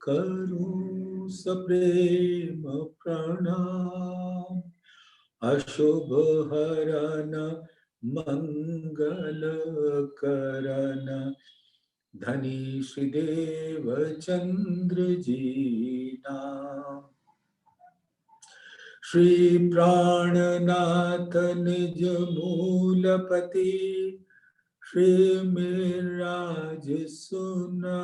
करूं सप्रेम प्रणाम। अशुभ हरन मंगल करन धनी श्रीदेव चंद्र जी नाम। श्री प्राणनाथ निज मूलपति श्री मिराज सुना।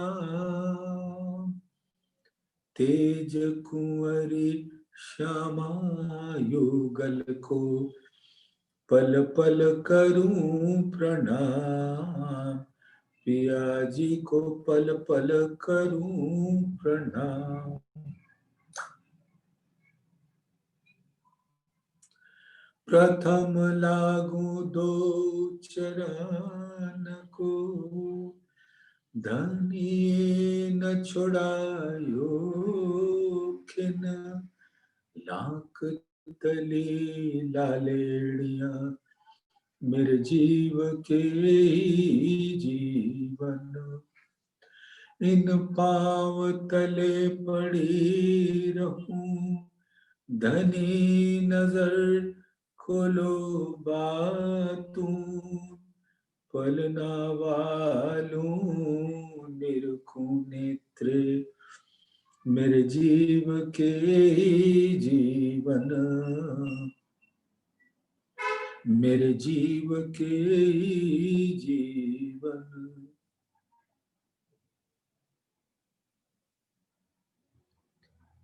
तेज कुंवरी श्यामा युगल को पल पल करूं प्रणाम। पिया जी को पल पल करूं प्रणाम। प्रथम लागू दो चरण को धनी न छुड़ायो खिन। लाख तली लालेड़िया मेरे जीव के जीवन। इन पांव तले पड़ी रहूं धनी नजर खोलो बातूं। पलना वालूं निरखूं नेत्र मेरे जीव के जीवन। मेरे जीव के जीवन।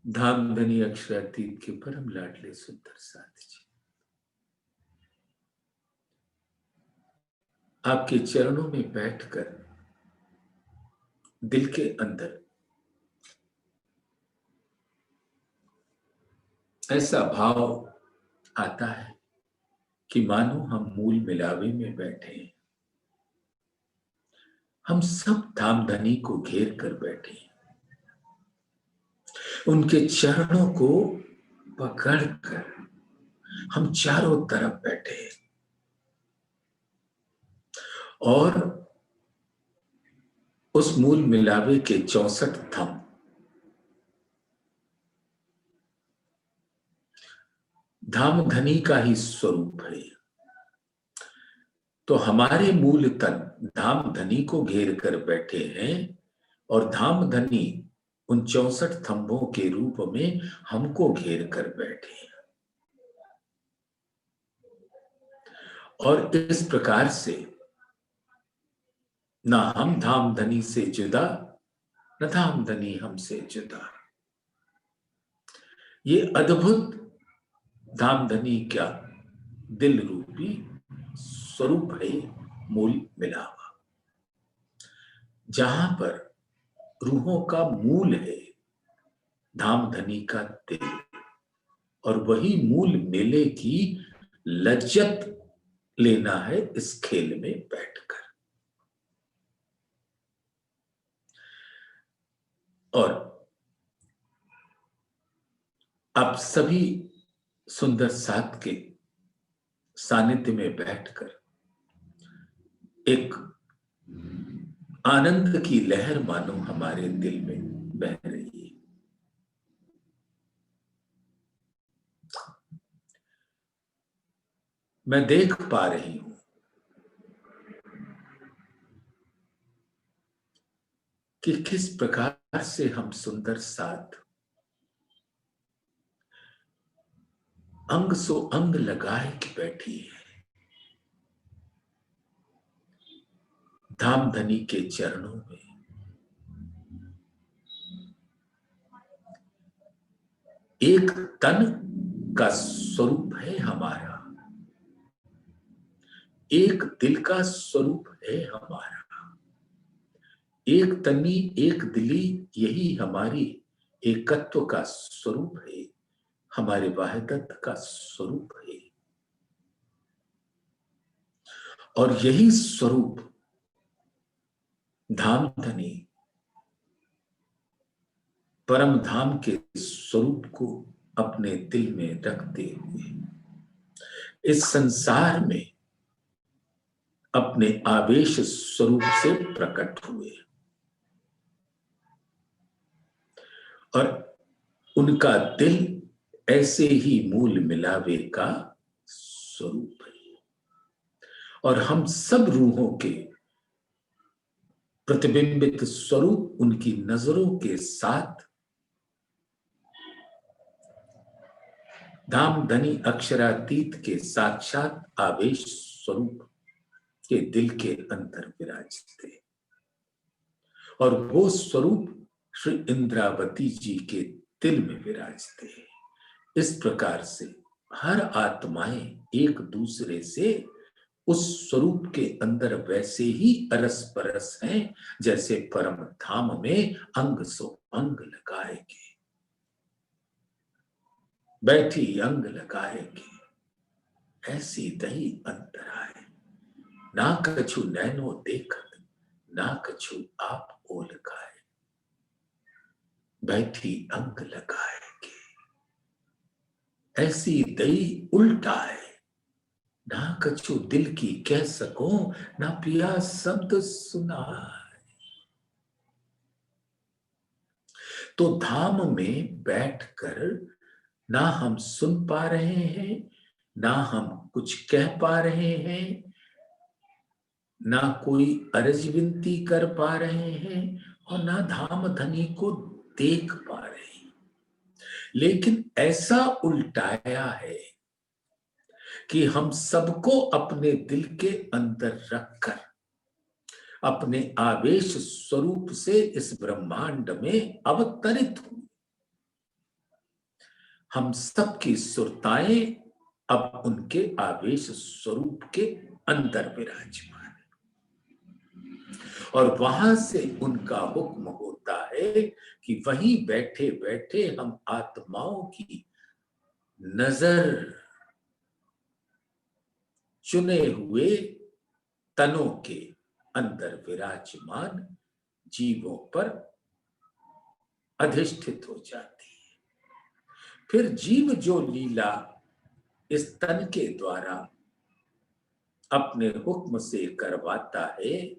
धामधनी अक्षरातीत के परम लाडले सुंदर साथ जी, आपके चरणों में बैठकर दिल के अंदर ऐसा भाव आता है कि मानो हम मूल मिलावे में बैठे हैं। हम सब धामधनी को घेर कर बैठे हैं, उनके चरणों को पकड़कर हम चारों तरफ बैठे हैं और उस मूल मिलावे के 64 थंब धामधनी का ही स्वरूप है। तो हमारे मूल तन धामधनी को घेर कर बैठे हैं और धामधनी उन 64 थंबों के रूप में हमको घेर कर बैठे हैं। और इस प्रकार से ना हम धामधनी से जुदा न धामधनी हमसे जुदा। ये अद्भुत धामधनी क्या दिल रूपी स्वरूप है मूल मिलावा, जहां पर रूहों का मूल है धामधनी का दिल। और वही मूल मेले की लज्जत लेना है इस खेल में बैठकर। और आप सभी सुंदर साथ के सानिध्य में बैठकर एक आनंद की लहर मानो हमारे दिल में बह रही है। मैं देख पा रही हूं कि किस प्रकार से हम सुंदर साथ अंग सो अंग लगाए के बैठी है धामधनी के चरणों में। एक तन का स्वरूप है हमारा, एक दिल का स्वरूप है हमारा। एक तनी एक दिली, यही हमारी एकत्व का स्वरूप है, हमारे वाहिदत का स्वरूप है। और यही स्वरूप धामधनी परम धाम के स्वरूप को अपने दिल में रखते हुए इस संसार में अपने आवेश स्वरूप से प्रकट हुए। और उनका दिल ऐसे ही मूल मिलावे का स्वरूप है। और हम सब रूहों के प्रतिबिंबित स्वरूप उनकी नजरों के साथ धाम धनी अक्षरातीत के साक्षात आवेश स्वरूप के दिल के अंदर विराजते, और वो स्वरूप श्री इंद्रावती जी के दिल में विराजते हैं। इस प्रकार से हर आत्माएं एक दूसरे से उस स्वरूप के अंदर वैसे ही अरस परस हैं जैसे परम धाम में अंग सो अंग लगाएगे, बैठी अंग लगाएगी, ऐसी दही अंतर आए, ना कछु नैनो देखत, ना कछु आप ओल खाए, बैठी अंग लगाएगी, ऐसी दही उल्टाए, ना कछु दिल की कह सको, ना पिया शब्द सुनाए। तो धाम में बैठकर ना हम सुन पा रहे हैं, ना हम कुछ कह पा रहे हैं, ना कोई अर्ज विनती कर पा रहे हैं, और ना धाम धनी को देख पा रहे हैं। लेकिन ऐसा उल्टाया है कि हम सबको अपने दिल के अंदर रखकर अपने आवेश स्वरूप से इस ब्रह्मांड में अवतरित हुए। हम सबकी सुरताएं अब उनके आवेश स्वरूप के अंदर विराजमान है, और वहां से उनका हुक्म होता है कि वहीं बैठे बैठे हम आत्माओं की नजर चुने हुए तनों के अंदर विराजमान जीवों पर अधिष्ठित हो जाती है। फिर जीव जो लीला इस तन के द्वारा अपने हुक्म से करवाता है,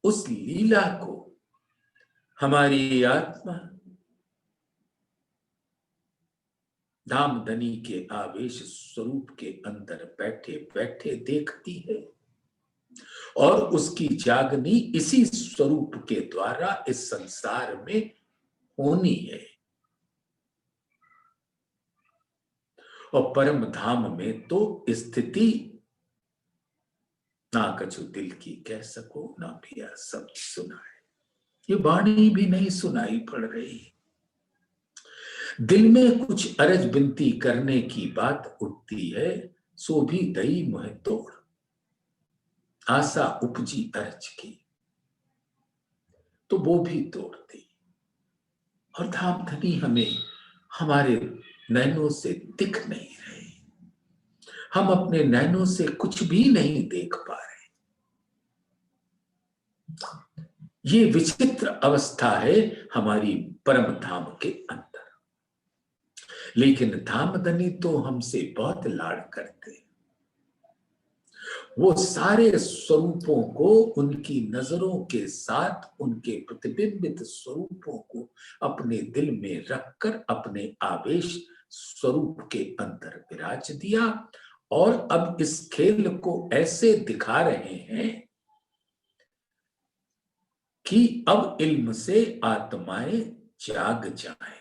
उस लीला को हमारी आत्मा धामधनी के आवेश स्वरूप के अंदर बैठे बैठे देखती है, और उसकी जागनी इसी स्वरूप के द्वारा इस संसार में होनी है। और परम धाम में तो स्थिति ना कछु दिल की कह सको, ना पिया शब्द सुनाए, ये वाणी भी नहीं सुनाई पड़ रही। दिल में कुछ अरज विनती करने की बात उठती है, सो भी दई मुह तोड़, आशा उपजी अरज की, तो वो भी तोड़ती। और धाम धनी हमें हमारे नैनों से दिख नहीं रहे, हम अपने नैनों से कुछ भी नहीं देख पा रहे। ये विचित्र अवस्था है हमारी परम धाम के अंदर। लेकिन धामधनी तो हमसे बहुत लाड़ करते हैं। वो सारे स्वरूपों को उनकी नजरों के साथ उनके प्रतिबिंबित स्वरूपों को अपने दिल में रखकर अपने आवेश स्वरूप के अंदर विराज दिया, और अब इस खेल को ऐसे दिखा रहे हैं कि अब इल्म से आत्माएं जाग जाएं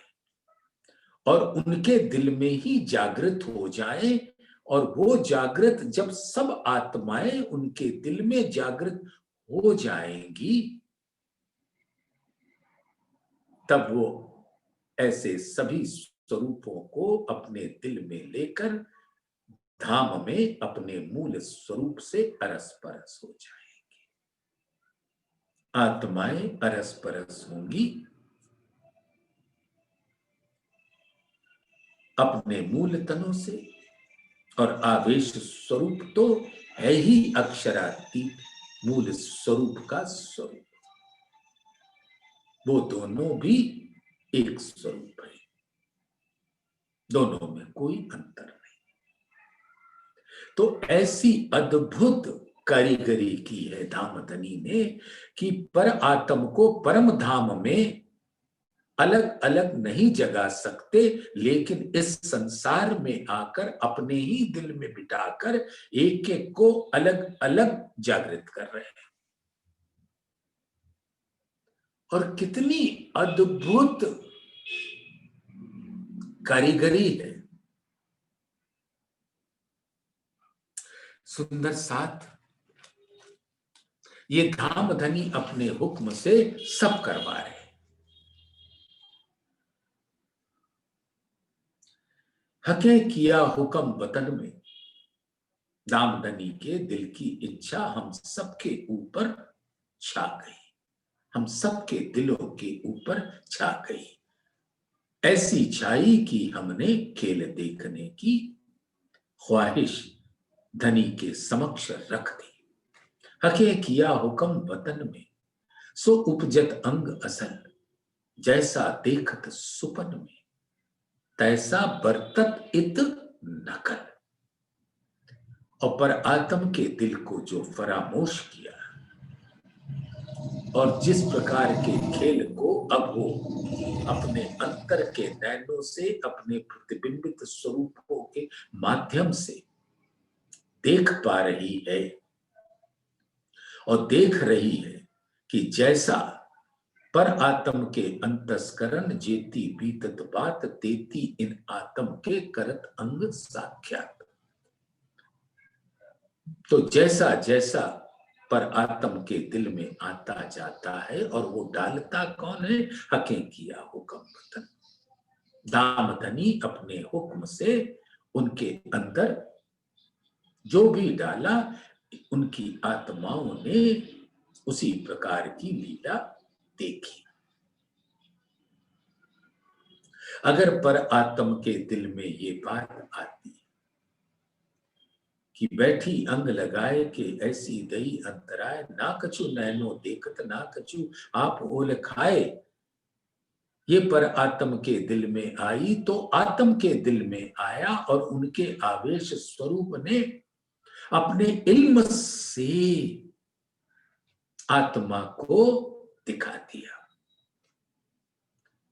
और उनके दिल में ही जागृत हो जाएं, और वो जागृत जब सब आत्माएं उनके दिल में जागृत हो जाएंगी, तब वो ऐसे सभी स्वरूपों को अपने दिल में लेकर धाम में अपने मूल स्वरूप से अरस परस हो जाएंगी। आत्माएं अरस परस होंगी अपने मूल तनों से, और आवेश स्वरूप तो है ही अक्षरातीत मूल स्वरूप का स्वरूप। वो दोनों भी एक स्वरूप है, दोनों में कोई अंतर नहीं। तो ऐसी अद्भुत कारीगरी की है धामधनी ने कि पर आत्म को परम धाम में अलग अलग नहीं जगा सकते, लेकिन इस संसार में आकर अपने ही दिल में बिठाकर एक एक को अलग अलग जागृत कर रहे हैं। और कितनी अद्भुत कारीगरी है। सुंदर साथ ये धाम धनी अपने हुक्म से सब करवा रहे हैं। हके किया हुक्म वतन में, धाम धनी के दिल की इच्छा हम सबके ऊपर छा गई, हम सबके दिलों के ऊपर छा गई। ऐसी छाई की हमने खेल देखने की ख्वाहिश धनी के समक्ष रख दी। हके किया हुक्म वतन में, सो उपजत अंग असल, जैसा देखत सुपन में, तैसा बरतत इत नकल। और पर आत्म के दिल को जो फरामोश किया और जिस प्रकार के खेल को अब वो अपने अंतर के नैनों से, अपने प्रतिबिंबित स्वरूपों के माध्यम से देख पा रही है और देख रही है कि जैसा पर आत्म के अंतस्करण जेती बीतत बात, तेती इन आत्म के करत अंग साख्यात। तो जैसा जैसा पर आत्म के दिल में आता जाता है, और वो डालता कौन है? हके किया हुक्म वतन, दाम धनी अपने हुक्म से उनके अंदर जो भी डाला, उनकी आत्माओं ने उसी प्रकार की लीला देखी। अगर पर आत्म के दिल में ये बात आती कि बैठी अंग लगाए कि ऐसी दई अंतराय, ना कछु नैनो देखत ना कछु आप ओल खाए, ये पर आत्म के दिल में आई तो आत्म के दिल में आया, और उनके आवेश स्वरूप ने अपने इल्म से आत्मा को दिखा दिया।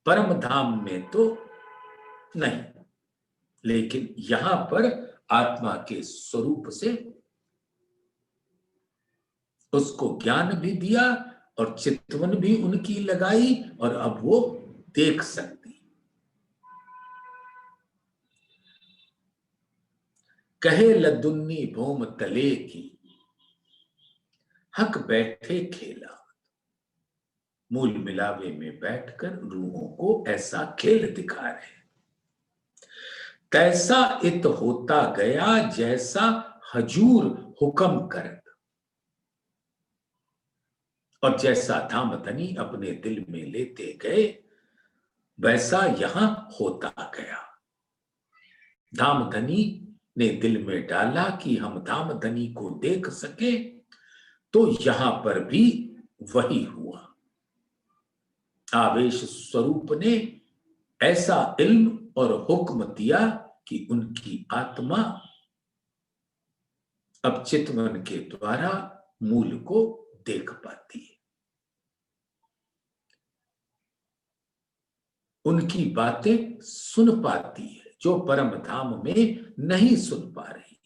परम धाम में तो नहीं, लेकिन यहां पर आत्मा के स्वरूप से उसको ज्ञान भी दिया और चितवन भी उनकी लगाई, और अब वो देख सकती। कहे लदुन्नी भोम तले की, हक बैठे खेला, मूल मिलावे में बैठकर रूहों को ऐसा खेल दिखा रहे। तैसा इत होता गया जैसा हजूर हुक्म करत, और जैसा धाम धनी अपने दिल में लेते गए वैसा यहां होता गया। धाम धनी ने दिल में डाला कि हम धाम धनी को देख सके, तो यहां पर भी वही हुआ। आवेश स्वरूप ने ऐसा इल्म और हुक्म दिया कि उनकी आत्मा अब चितवन के द्वारा मूल को देख पाती है, उनकी बातें सुन पाती है, जो परम धाम में नहीं सुन पा रही।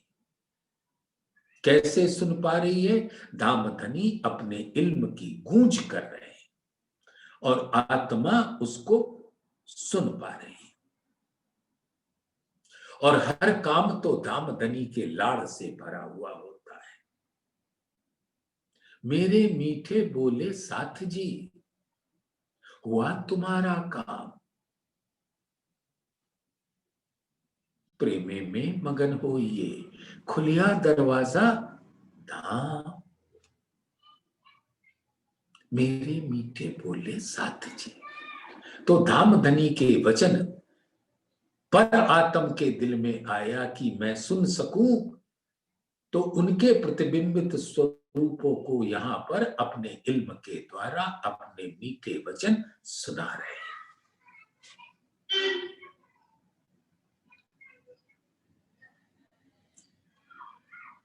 कैसे सुन पा रही है? धाम धनी अपने इल्म की गूंज कर रहे हैं और आत्मा उसको सुन पा रही है। और हर काम तो धाम धनी के लाड़ से भरा हुआ होता है। मेरे मीठे बोले साथ जी, हुआ तुम्हारा काम, प्रेमे में मगन होइए, खुलिया दरवाजा धाम। मेरे मीठे बोले साथ जी, तो धाम धनी के वचन पर आत्म के दिल में आया कि मैं सुन सकूं, तो उनके प्रतिबिंबित स्वरूपों को यहां पर अपने इल्म के द्वारा अपने मीठे वचन सुना रहे हैं।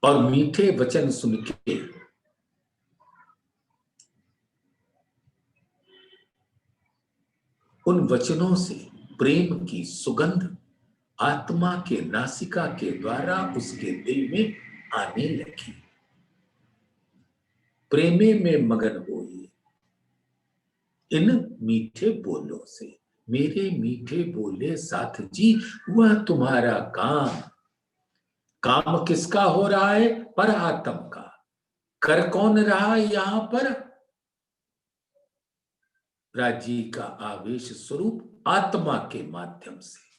और मीठे वचन सुन के उन वचनों से प्रेम की सुगंध आत्मा के नासिका के द्वारा उसके दिल में आने लगी। प्रेमे में मगन होइए इन मीठे बोलों से, मेरे मीठे बोले साथ जी, हुआ तुम्हारा काम। काम किसका हो रहा है? पर आत्म का। कर कौन रहा है यहां पर? राजी का आवेश स्वरूप आत्मा के माध्यम से।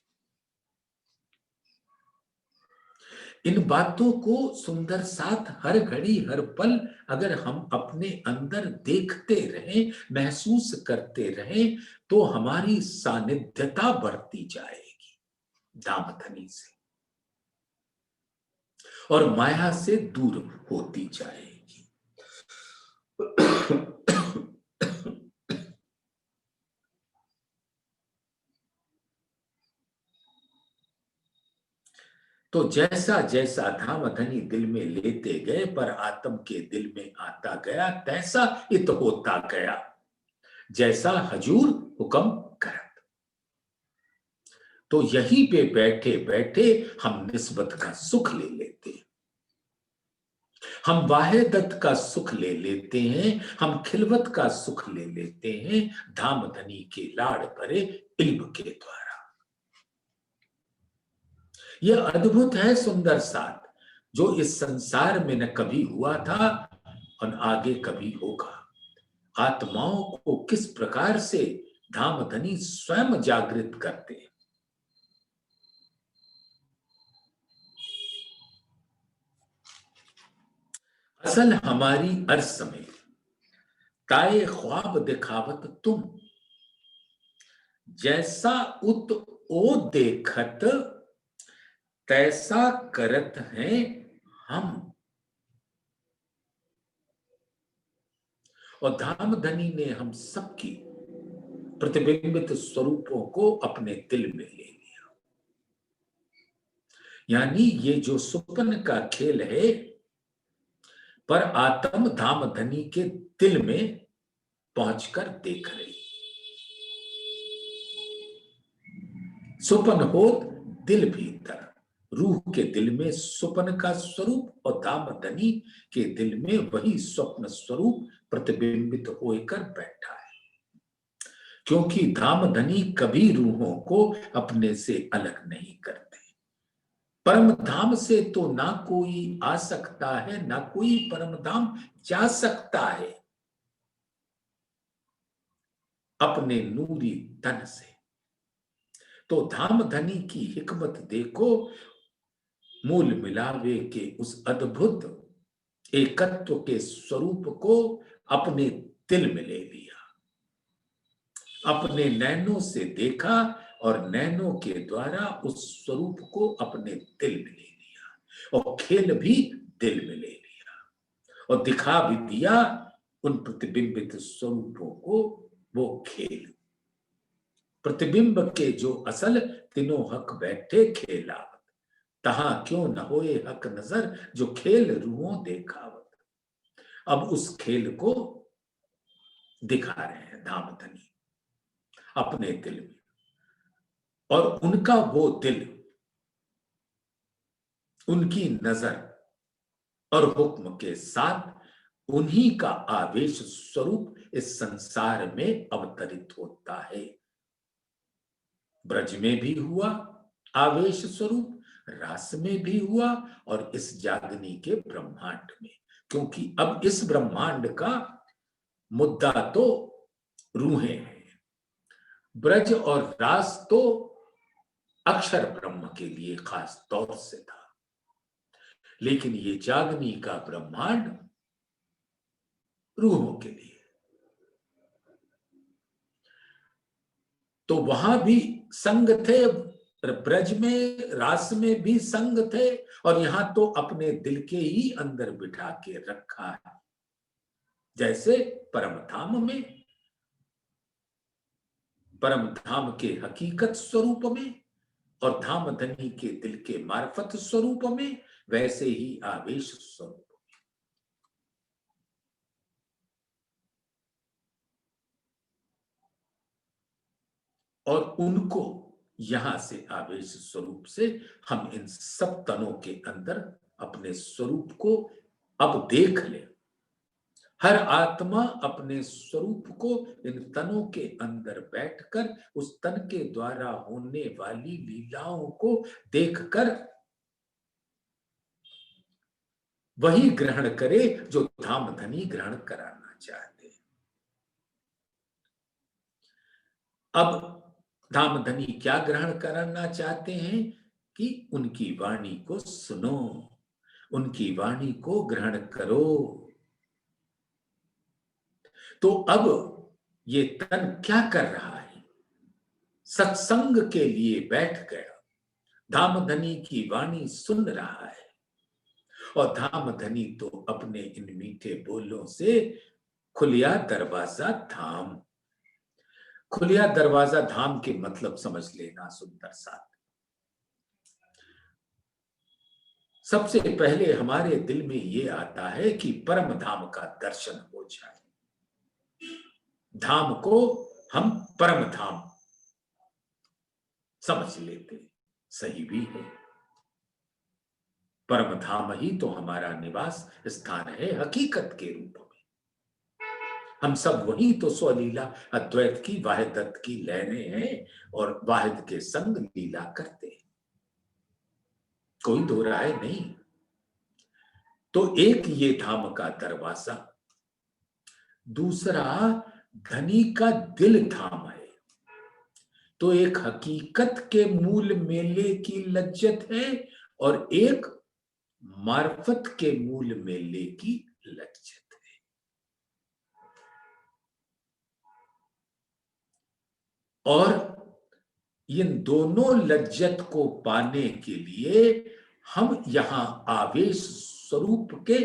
इन बातों को सुंदर साथ हर घड़ी हर पल अगर हम अपने अंदर देखते रहें, महसूस करते रहें, तो हमारी सानिध्यता बढ़ती जाएगी दामधनी से और माया से दूर होती जाएगी। तो जैसा जैसा धामधनी दिल में लेते गए पर आत्म के दिल में आता गया, तैसा इत होता गया जैसा हजूर हुक्म करत। तो यहीं पे बैठे बैठे हम निस्बत का सुख ले लेते हैं, हम वाहिदत का सुख ले लेते हैं, हम खिलवत का सुख ले लेते हैं धामधनी के लाड़ भरे इल्म के द्वारा। यह अद्भुत है सुंदर साथ, जो इस संसार में न कभी हुआ था और आगे कभी होगा। आत्माओं को किस प्रकार से धामधनी स्वयं जागृत करते हैं। असल हमारी अर्स में ताए ख्वाब दिखावत तुम, जैसा उत ओ देखत तैसा करत हैं हम। और धामधनी ने हम सबकी प्रतिबिंबित स्वरूपों को अपने दिल में ले लिया। यानी ये जो सुपन का खेल है, पर आत्म धामधनी के दिल में पहुंचकर देख रही। सुपन होत दिल भीतर, रूह के दिल में सुपन का स्वरूप और धामधनी के दिल में वही स्वप्न स्वरूप प्रतिबिंबित होकर बैठा है। क्योंकि धामधनी कभी रूहों को अपने से अलग नहीं करते। परम धाम से तो ना कोई आ सकता है, ना कोई परम धाम जा सकता है अपने नूरी तन से। तो धामधनी की हिकमत देखो, मूल मिलावे के उस अद्भुत एकत्व के स्वरूप को अपने दिल में ले लिया, अपने नैनों से देखा और नैनों के द्वारा उस स्वरूप को अपने दिल में ले लिया और खेल भी दिल में ले लिया और दिखा भी दिया उन प्रतिबिंबित स्वरूपों को वो खेल। प्रतिबिंब के जो असल तीनों हक बैठे खेलावत, तहां क्यों न होए हक नजर जो खेल रूहों देखावत। अब उस खेल को दिखा रहे हैं धामधनी अपने दिल में, और उनका वो दिल, उनकी नजर और हुक्म के साथ उन्हीं का आवेश स्वरूप इस संसार में अवतरित होता है। ब्रज में भी हुआ आवेश स्वरूप, रास में भी हुआ और इस जागनी के ब्रह्मांड में। क्योंकि अब इस ब्रह्मांड का मुद्दा तो रूहें हैं, ब्रज और रास तो अक्षर ब्रह्म के लिए खास तौर से था, लेकिन ये जागनी का ब्रह्मांड रूहों के लिए। तो वहां भी संग थे, ब्रज में रास में भी संग थे, और यहां तो अपने दिल के ही अंदर बिठा के रखा है। जैसे परम धाम में, परम धाम के हकीकत स्वरूप में और धामधनी के दिल के मार्फत स्वरूप में, वैसे ही आवेश स्वरूप। और उनको यहां से आवेश स्वरूप से हम इन सब तनों के अंदर अपने स्वरूप को अब देख ले। हर आत्मा अपने स्वरूप को इन तनों के अंदर बैठकर उस तन के द्वारा होने वाली लीलाओं को देखकर वही ग्रहण करे जो धामधनी ग्रहण कराना चाहते हैं। अब धामधनी क्या ग्रहण कराना चाहते हैं कि उनकी वाणी को सुनो, उनकी वाणी को ग्रहण करो। तो अब ये तन क्या कर रहा है? सत्संग के लिए बैठ गया, धामधनी की वाणी सुन रहा है। और धामधनी तो अपने इन मीठे बोलों से खुलिया दरवाजा धाम, खुलिया दरवाजा धाम के मतलब समझ लेना सुंदर साथ। सबसे पहले हमारे दिल में ये आता है कि परम धाम का दर्शन हो जाए। धाम को हम परम धाम समझ लेते, सही भी है। परम धाम ही तो हमारा निवास स्थान है हकीकत के रूप में। हम सब वही तो स्वलीला अद्वैत की वाहिदत की लहरें हैं और वाहिद के संग लीला करते हैं, कोई दो राय नहीं। तो एक ये धाम का दरवाजा, दूसरा धनी का दिल धाम है। तो एक हकीकत के मूल मेले की लज्जत है और एक मार्फत के मूल मेले की लज्जत है। और इन दोनों लज्जत को पाने के लिए हम यहां आवेश स्वरूप के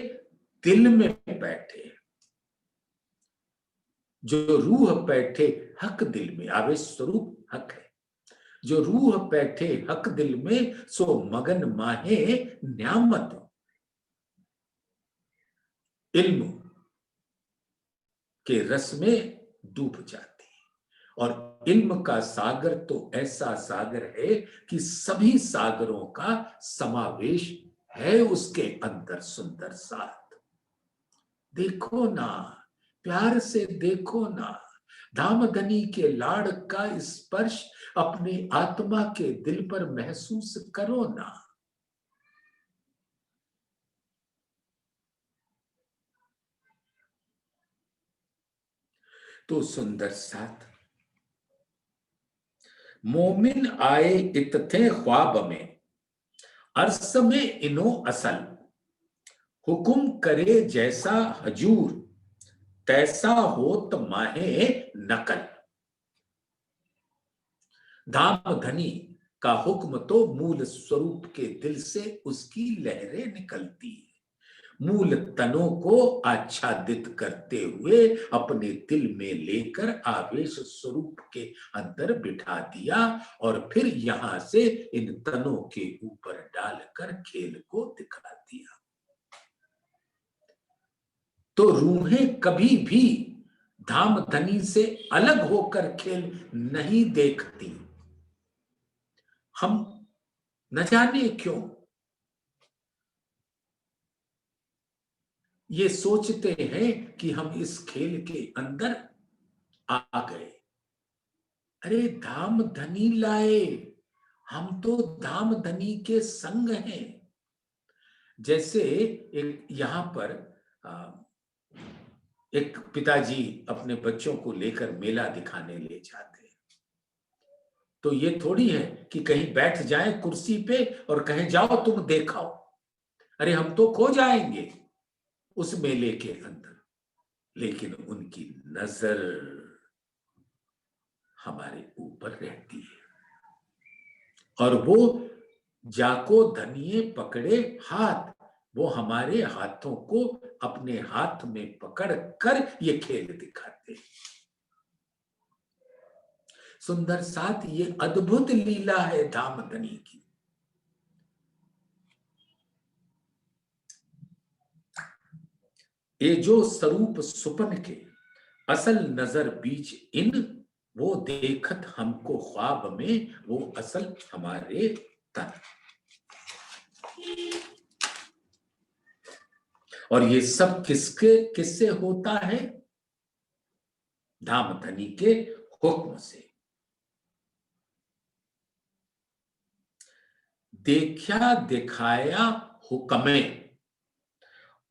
दिल में बैठे, जो रूह बैठे हक दिल में, आवेश स्वरूप हक है, जो रूह बैठे हक दिल में सो मगन माहे न्यामत। इल्म के रस में डूब जाती है। और इल्म का सागर तो ऐसा सागर है कि सभी सागरों का समावेश है उसके अंदर। सुंदर साथ देखो ना, प्यार से देखो ना, धामधनी के लाड़ का स्पर्श अपनी आत्मा के दिल पर महसूस करो ना। तो सुंदर साथ, मोमिन आए इत थे ख्वाब में, अर्स में इनो असल, हुकुम करे जैसा हजूर, तैसा होत माहे नकल। धामधनी का हुक्म तो मूल स्वरूप के दिल से उसकी लहरें निकलती है। मूल तनों को आच्छादित करते हुए अपने दिल में लेकर आवेश स्वरूप के अंदर बिठा दिया और फिर यहां से इन तनों के ऊपर डालकर खेल को दिखा दिया। तो रूहें कभी भी धामधनी से अलग होकर खेल नहीं देखती। हम न जाने क्यों ये सोचते हैं कि हम इस खेल के अंदर आ गए। अरे धामधनी लाए, हम तो धामधनी के संग हैं। जैसे एक यहां पर एक पिताजी अपने बच्चों को लेकर मेला दिखाने ले जाते हैं, तो ये थोड़ी है कि कहीं बैठ जाएं कुर्सी पे और कहें जाओ तुम देखाओ। अरे हम तो खो जाएंगे उस मेले के अंदर, लेकिन उनकी नजर हमारे ऊपर रहती है और वो जाको धनिये पकड़े हाथ, वो हमारे हाथों को अपने हाथ में पकड़ कर ये खेल दिखाते हैं। सुंदर साथ, ये अद्भुत लीला है धामधनी की। ये जो स्वरूप सुपन के असल नजर बीच इन वो देखत हमको ख्वाब में, वो असल हमारे तन। और ये सब किससे होता है? धाम धनी के हुक्म से। देखा दिखाया हुक्मे,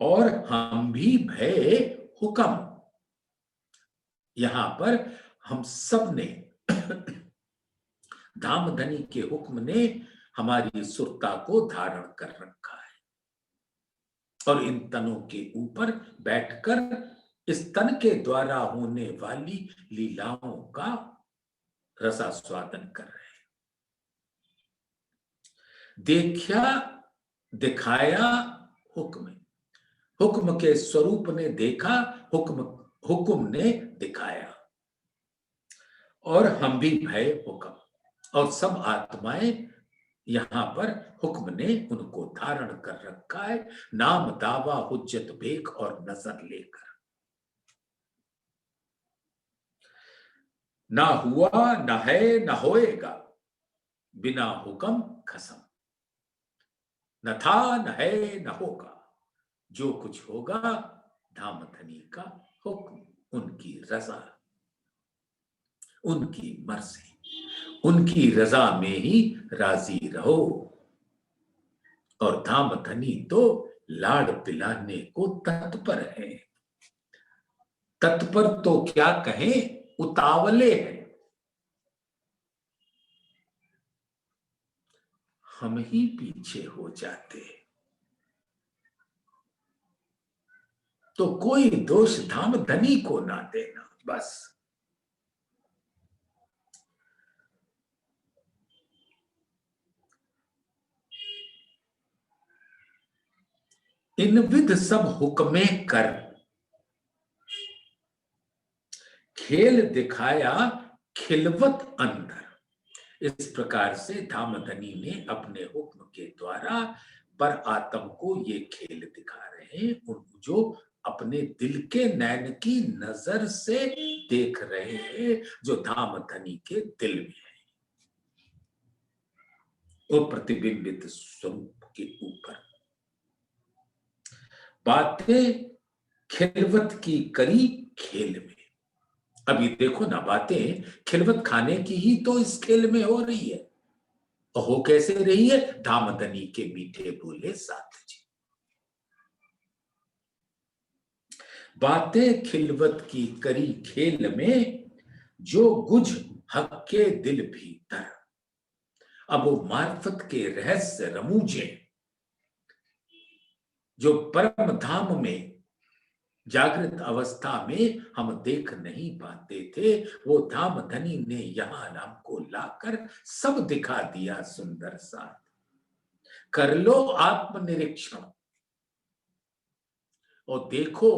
और हम भी भय हुक्म। यहां पर हम सब ने धाम धनी के हुक्म ने हमारी सुरता को धारण कर रखा है, और इन तनों के ऊपर बैठकर इस तन के द्वारा होने वाली लीलाओं का रसास्वादन कर रहे हैं। देखा दिखाया हुक्म, हुक्म के स्वरूप ने देखा, हुक्म ने दिखाया, और हम भी भय हुक्म। और सब आत्माएं यहां पर हुक्म ने उनको धारण कर रखा है, नाम दावा हुज्जत बेक और नजर लेकर। ना हुआ न है न होएगा, बिना हुक्म खसम। न था न है न होगा, जो कुछ होगा धाम धनी का हुक्म, उनकी रजा, उनकी मर्जी, उनकी रजा में ही राजी रहो। और धाम धनी तो लाड़ पिलाने को तत्पर है। तत्पर तो क्या कहें, उतावले हैं। हम ही पीछे हो जाते, तो कोई दोष धाम धनी को ना देना, बस। इन विध सब हुक्मे कर, खेल दिखाया खिलवत अंदर। इस प्रकार से धाम धनी ने अपने हुक्म के द्वारा पर आत्म को ये खेल दिखा रहे हैं, उनको जो अपने दिल के नैन की नजर से देख रहे हैं, जो धाम धनी के दिल में है, वो प्रतिबिंबित स्वरूप के ऊपर। बातें खिलवत की करी खेल में। अभी देखो ना, बातें खिलवत खाने की ही तो इस खेल में हो रही है। हो कैसे रही है? धाम धनी के मीठे बोले साथ जी। बातें खिलवत की करी खेल में, जो गुझ हक के दिल भीतर। अब वो मार्फत के रहस्य रमूजे जो परम धाम में जागृत अवस्था में हम देख नहीं पाते थे, वो धाम धनी ने यहां हमको लाकर सब दिखा दिया सुंदर सा। कर लो आत्मनिरीक्षण और देखो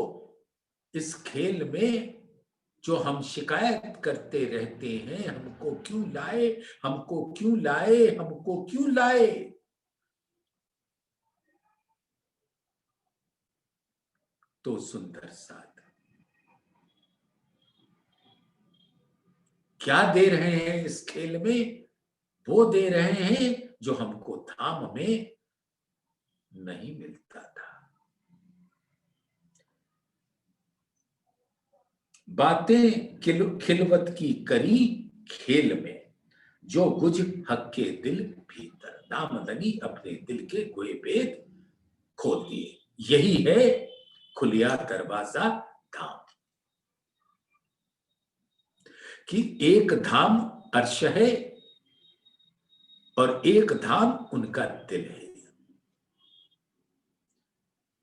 इस खेल में जो हम शिकायत करते रहते हैं, हमको क्यों लाए, हमको क्यों लाए, हमको क्यों लाए, तो सुंदर साथ क्या दे रहे हैं इस खेल में? वो दे रहे हैं जो हमको धाम में नहीं मिलता था। बातें खिलवत की करी खेल में, जो गुज हक के दिल भीतर। धाम धनी अपने दिल के गोए भेद खोल दिए। यही है खुलिया दरवाजा धाम, कि एक धाम अर्श है और एक धाम उनका दिल है।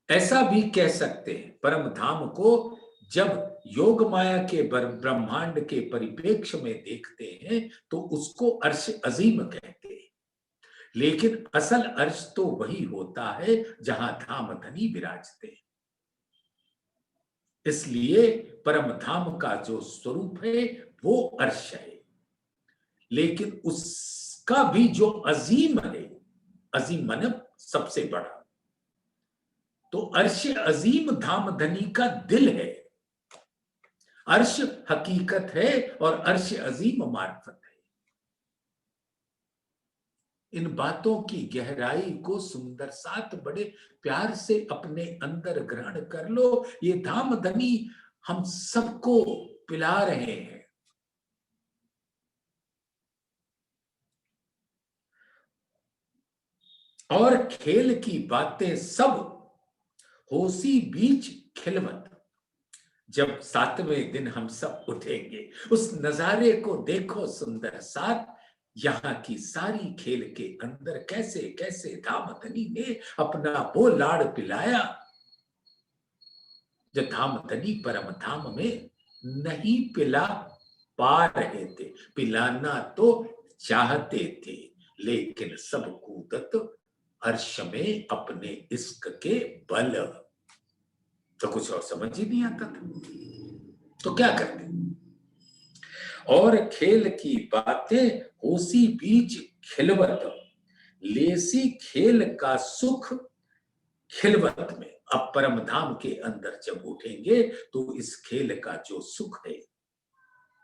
ऐसा भी कह सकते हैं, परम धाम को जब योग माया के ब्रह्मांड के परिप्रेक्ष्य में देखते हैं तो उसको अर्श अजीम कहते हैं, लेकिन असल अर्श तो वही होता है जहां धाम धनी विराजते हैं। इसलिए परम धाम का जो स्वरूप है वो अर्श है, लेकिन उसका भी जो अजीम है, अजीम माने सबसे बड़ा, तो अर्श अजीम धाम धनी का दिल है। अर्श हकीकत है और अर्श अजीम मार्फत है। इन बातों की गहराई को सुंदर साथ बड़े प्यार से अपने अंदर ग्रहण कर लो। ये धाम धनी हम सबको पिला रहे हैं। और खेल की बातें सब होसी बीच खिलवत। जब 7वें दिन हम सब उठेंगे, उस नजारे को देखो सुंदर साथ। यहाँ की सारी खेल के अंदर कैसे कैसे धामधनी ने अपना वो लाड़ पिलाया जो धामधनी परम धाम में नहीं पिला पा रहे थे। पिलाना तो चाहते थे, लेकिन सब कूदत अर्श में अपने इश्क के बल। तो कुछ और समझ ही नहीं आता था, तो क्या करते। और खेल की बातें उसी बीच खिलवत, लेसी खेल का सुख खिलवत में। अब परम धाम के अंदर जब उठेंगे तो इस खेल का जो सुख है,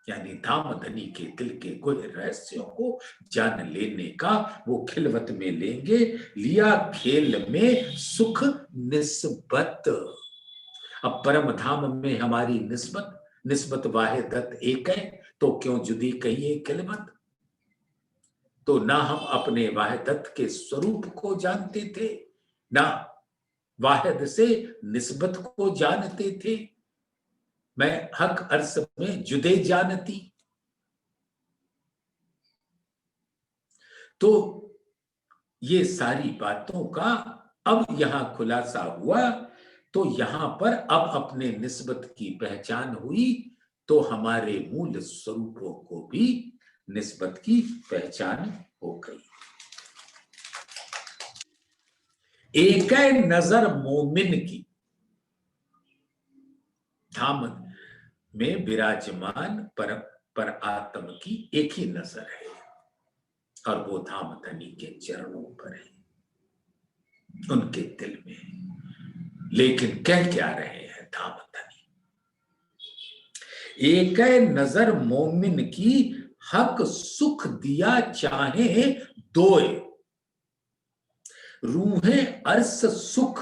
यानी धाम धनी के दिल के गुह रहस्यों को जान लेने का वो खिलवत में लेंगे। लिया खेल में सुख निस्बत। अब परम धाम में हमारी निस्बत वाहिदत एक है, तो क्यों जुदी कहिए खिलवत। तो ना हम अपने वाहिदत के स्वरूप को जानते थे, ना वाहिद से निस्बत को जानते थे। मैं हक अर्स में जुदे जानती। तो ये सारी बातों का अब यहां खुलासा हुआ। तो यहां पर अब अपने निस्बत की पहचान हुई, तो हमारे मूल स्वरूपों को भी निस्बत की पहचान हो गई। एक नजर मोमिन की, धाम में विराजमान पर आत्म की एक ही नजर है, और वो धाम धनी के चरणों पर है, उनके दिल में। लेकिन कह क्या रहे हैं धाम धनी। एक नजर मोमिन की, हक सुख दिया चाहे दोए। रूहे अर्स सुख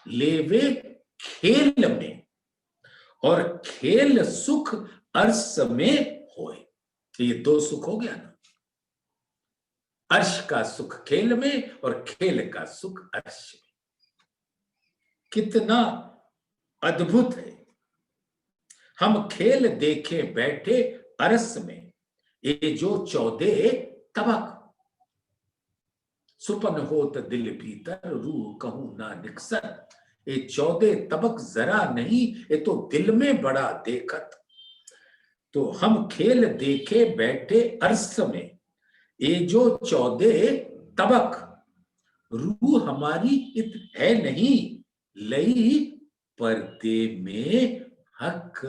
लेवे खेल में, और खेल सुख अर्श में होए। ये दो सुख हो गया ना, अर्श का सुख खेल में और खेल का सुख अर्श में। कितना अद्भुत है। हम खेल देखे बैठे अरस में, ये जो 14 तबक। सुपन होत दिल भीतर, रूह कहूं ना निकसर। ये 14 तबक जरा नहीं, ये तो दिल में बड़ा देखत। तो हम खेल देखे बैठे अर्श में, ये जो 14 तबक। रूह हमारी इत है नहीं, लई पर्दे में हक।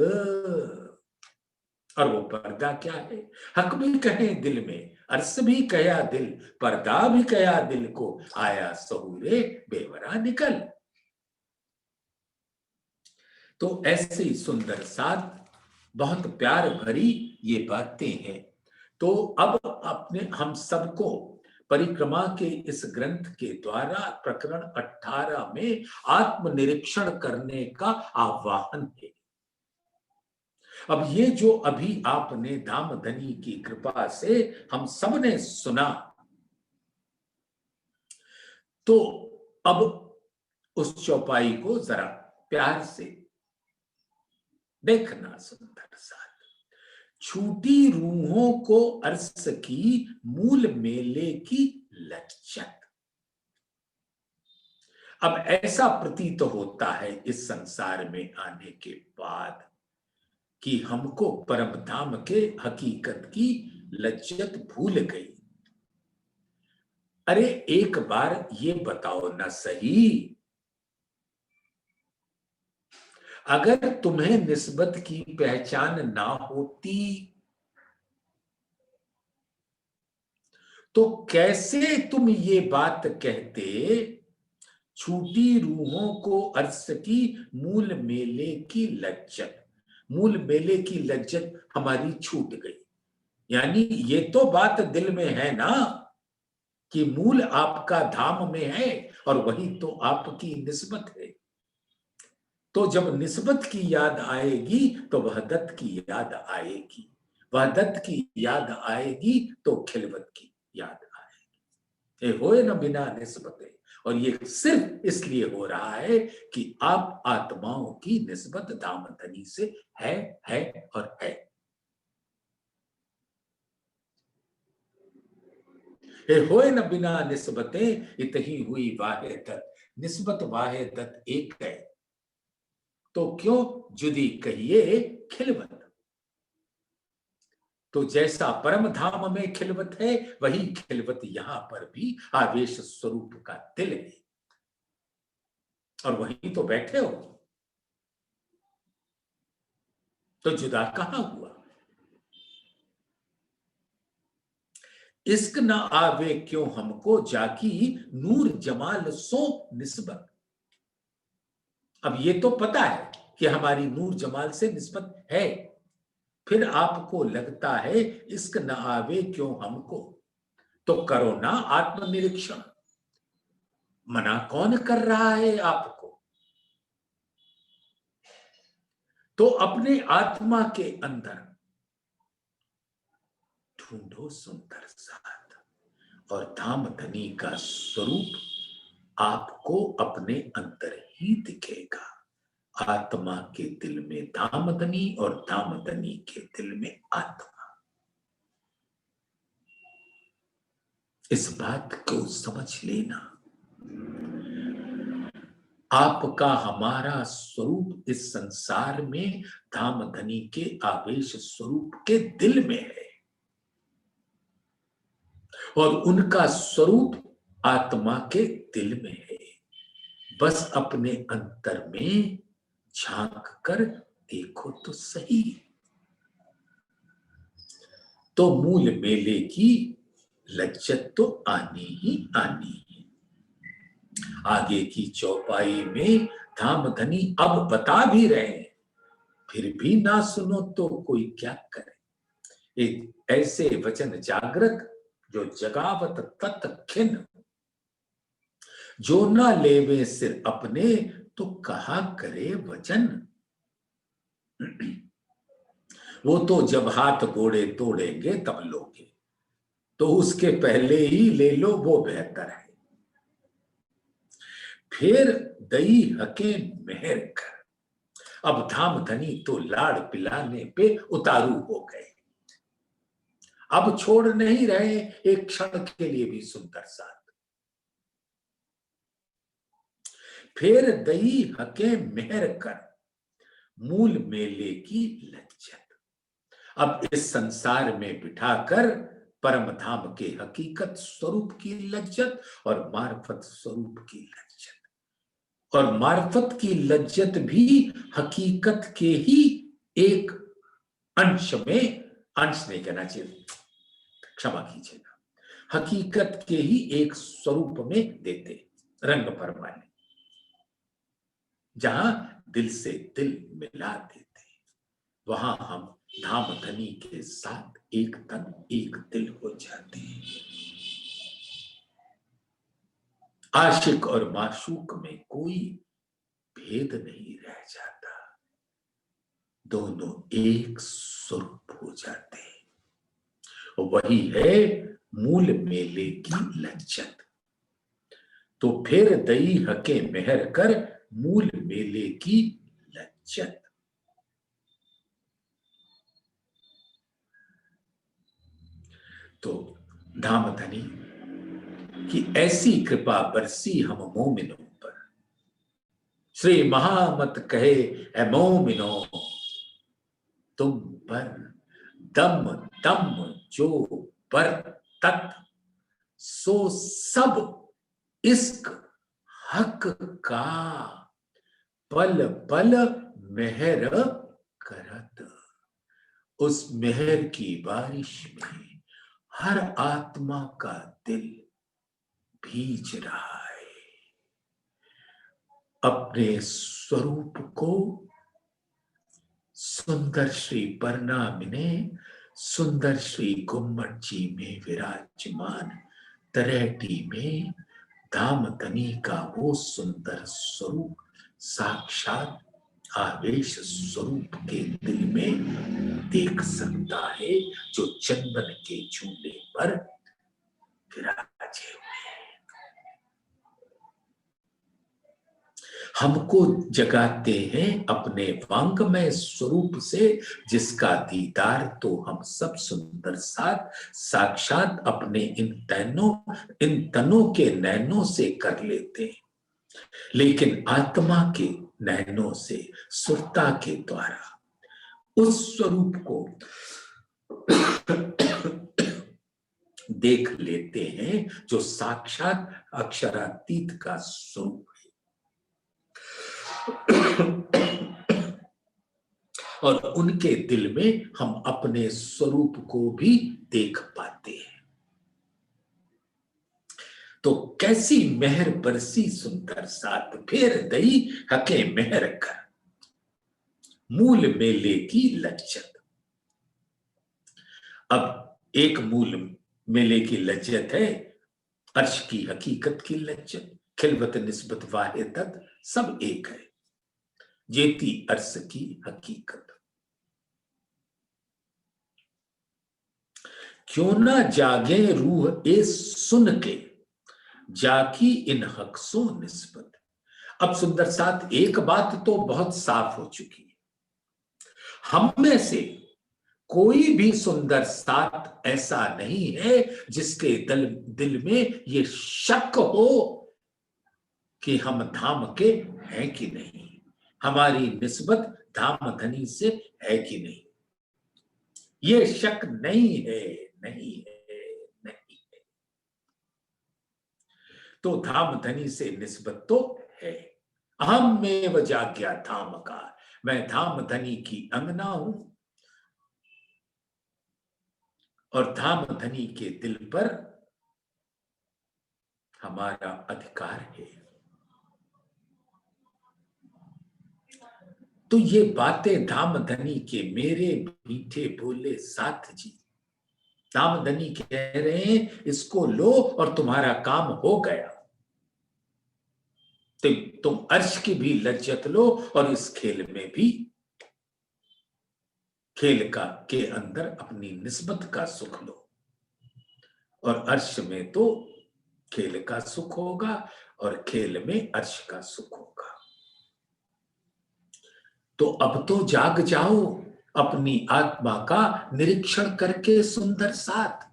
और वो पर्दा क्या है। हक भी कहे दिल में, अर्श भी कया दिल, पर्दा भी कया दिल को, आया सहूरे बेवरा निकल। तो ऐसे ही सुंदर साथ बहुत प्यार भरी ये बातें हैं। तो अब अपने हम सबको परिक्रमा के इस ग्रंथ के द्वारा प्रकरण 18 में आत्मनिरीक्षण करने का आह्वान है। अब ये जो अभी आपने धाम धनी की कृपा से हम सबने सुना, तो अब उस चौपाई को जरा प्यार से देखना सुंदर साथ। छूटी रूहों को अर्स की, मूल मेले की लज्जत। अब ऐसा प्रतीत होता है इस संसार में आने के बाद कि हमको परम धाम के हकीकत की लज्जत भूल गई। अरे एक बार ये बताओ ना सही, अगर तुम्हें निस्बत की पहचान ना होती तो कैसे तुम ये बात कहते, छूटी रूहों को अर्श की, मूल मेले की लज्जत। मूल मेले की लज्जत हमारी छूट गई। यानी ये तो बात दिल में है ना कि मूल आपका धाम में है और वही तो आपकी निस्बत है। तो जब निस्बत की याद आएगी तो वहदत की याद आएगी, वहदत की याद आएगी तो खिलवत की याद आएगी। ये होए ना बिना निस्बत। और ये सिर्फ इसलिए हो रहा है कि आप आत्माओं की निस्बत दामदनी से है और है। ये होए न बिना निस्बतें इतही हुई वाहिदत, निस्बत वाहिदत एक है तो क्यों जुदी कहिए खिलवत। तो जैसा परम धाम में खिलवत है वही खिलवत यहां पर भी आवेश स्वरूप का दिल है और वहीं तो बैठे हो, तो जुदा कहां हुआ। इश्क न आवे क्यों हमको जाकी नूर जमाल सो निस्बत। अब ये तो पता है कि हमारी नूर जमाल से निस्बत है, फिर आपको लगता है इश्क न आवे क्यों हमको, तो करो ना आत्मनिरीक्षण। मना कौन कर रहा है आपको। तो अपने आत्मा के अंदर ढूंढो सुंदर साथ और धाम धनी का स्वरूप आपको अपने अंदर ही दिखेगा। आत्मा के दिल में धामधनी और धामधनी के दिल में आत्मा। इस बात को समझ लेना, आपका हमारा स्वरूप इस संसार में धामधनी के आवेश स्वरूप के दिल में है और उनका स्वरूप आत्मा के दिल में है। बस अपने अंतर में झांक कर देखो तो सही। तो मूल मेले की लज्जत तो आनी ही आनी है। आगे की चौपाई में धामधनी अब बता भी रहे हैं, फिर भी ना सुनो तो कोई क्या करे। एक ऐसे वचन जागृत जो जगावत तत् खिन्न, जो ना लेवे सिर अपने तो कहा करे वचन। वो तो जब हाथ गोड़े तोड़ेंगे तब लोगे, तो उसके पहले ही ले लो वो बेहतर है। फिर दई हके मेहर कर। अब धामधनी तो लाड़ पिलाने पे उतारू हो गए, अब छोड़ नहीं रहे एक क्षण के लिए भी सुंदर साथ। फिर दई हके मेहर कर मूल मेले की लज्जत। अब इस संसार में बिठाकर परम धाम के हकीकत स्वरूप की लज्जत और मार्फत स्वरूप की लज्जत। और मार्फत की लज्जत भी हकीकत के ही एक अंश में, अंश नहीं कहना चाहिए, क्षमा कीजिएगा, हकीकत के ही एक स्वरूप में देते, रंग परवाने, जहां दिल से दिल मिला देते, वहां हम धामधनी के साथ एक तन एक दिल हो जाते हैं। आशिक और माशूक में कोई भेद नहीं रह जाता, दोनों एक स्वरूप हो जाते हैं। वही है मूल मेले की लज्जत। तो फिर दई हके मेहर कर मूल मेले की लज्जत। तो धामधनी कि ऐसी कृपा बरसी हम मोमिनों पर। श्री महामत कहे ए मोमिनो तुम पर दम दम जो पर तत् सो सब इश्क हक का पल पल मेहर करत। उस मेहर की बारिश में हर आत्मा का दिल भीज रहा है, अपने स्वरूप को सुंदर श्री परनामिने सुंदर श्री गुम्मट जी में विराजमान तरेटी में धामधनी का वो सुंदर स्वरूप साक्षात आवेश स्वरूप के दिल में देख सकता है, जो चंदन के झूले पर विराजे हुए। हमको जगाते हैं अपने वांगमय स्वरूप से, जिसका दीदार तो हम सब सुंदर साक्षात अपने इन तनों के नैनों से कर लेते हैं, लेकिन आत्मा के नैनों से सुरता के द्वारा उस स्वरूप को देख लेते हैं, जो साक्षात अक्षरातीत का स्वरूप है। और उनके दिल में हम अपने स्वरूप को भी देख पाते हैं। तो कैसी मेहर बरसी सुंदर साथ, फेर दई हके मेहर कर, मूल मेले की लज्जत। अब एक मूल मेले की लज्जत है, अर्श की हकीकत की लज्जत, खिलवत निस्बत वाहिदत सब एक है, जेती अर्श की हकीकत। क्यों ना जागे रूह ए सुन के, जाकी इन हक्सों निस्बत। अब सुंदर साथ एक बात तो बहुत साफ हो चुकी है, हम में से कोई भी सुंदर साथ ऐसा नहीं है जिसके दिल में ये शक हो कि हम धाम के हैं कि नहीं, हमारी निस्बत धामधनी से है कि नहीं। ये शक नहीं है, नहीं है, नहीं है। तो धामधनी से निस्बत तो है। अहम में जाग्या धाम का, मैं धामधनी की अंगना हूं और धामधनी के दिल पर हमारा अधिकार है। तो ये बातें धामधनी के मेरे मीठे बोले साथ जी, धामधनी कह रहे हैं इसको लो और तुम्हारा काम हो गया। तुम अर्श की भी लज्जत लो और इस खेल में भी, खेल का के अंदर अपनी निस्बत का सुख लो, और अर्श में तो खेल का सुख होगा और खेल में अर्श का सुख होगा। तो अब तो जाग जाओ अपनी आत्मा का निरीक्षण करके सुंदर साथ।